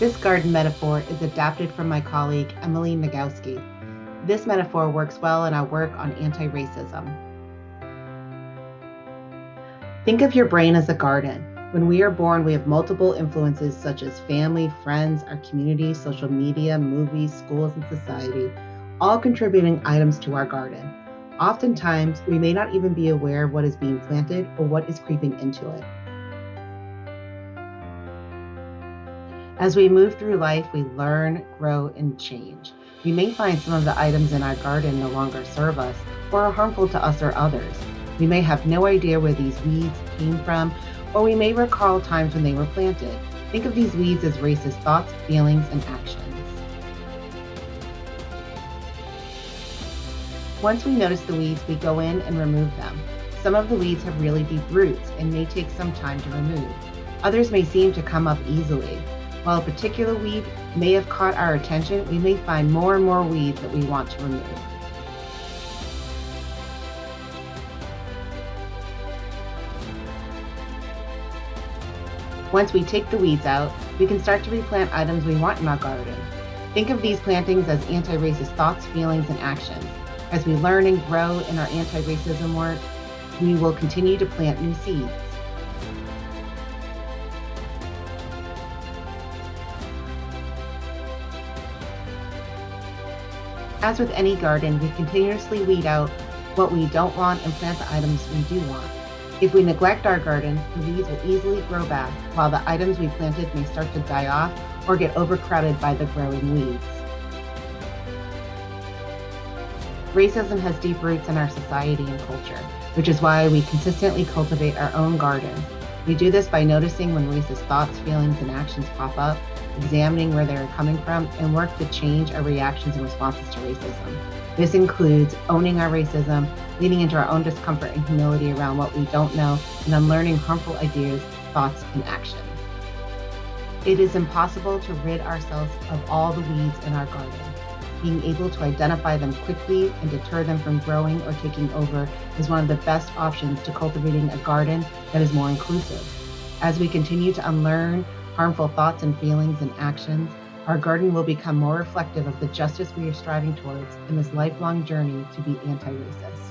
This garden metaphor is adapted from my colleague Emily Nagowski. This metaphor works well in our work on anti-racism. Think of your brain as a garden. When we are born, we have multiple influences such as family, friends, our community, social media, movies, schools, and society, all contributing items to our garden. Oftentimes, we may not even be aware of what is being planted or what is creeping into it. As we move through life, we learn, grow, and change. We may find some of the items in our garden no longer serve us or are harmful to us or others. We may have no idea where these weeds came from, or we may recall times when they were planted. Think of these weeds as racist thoughts, feelings, and actions. Once we notice the weeds, we go in and remove them. Some of the weeds have really deep roots and may take some time to remove. Others may seem to come up easily. While a particular weed may have caught our attention, we may find more and more weeds that we want to remove. Once we take the weeds out, we can start to replant items we want in our garden. Think of these plantings as anti-racist thoughts, feelings, and actions. As we learn and grow in our anti-racism work, we will continue to plant new seeds. As with any garden, we continuously weed out what we don't want and plant the items we do want. If we neglect our garden, the weeds will easily grow back, while the items we planted may start to die off or get overcrowded by the growing weeds. Racism has deep roots in our society and culture, which is why we consistently cultivate our own gardens. We do this by noticing when racist thoughts, feelings, and actions pop up, examining where they're coming from, and work to change our reactions and responses to racism. This includes owning our racism, leaning into our own discomfort and humility around what we don't know, and unlearning harmful ideas, thoughts, and actions. It is impossible to rid ourselves of all the weeds in our garden. Being able to identify them quickly and deter them from growing or taking over is one of the best options to cultivating a garden that is more inclusive. As we continue to unlearn harmful thoughts and feelings and actions, our garden will become more reflective of the justice we are striving towards in this lifelong journey to be anti-racist.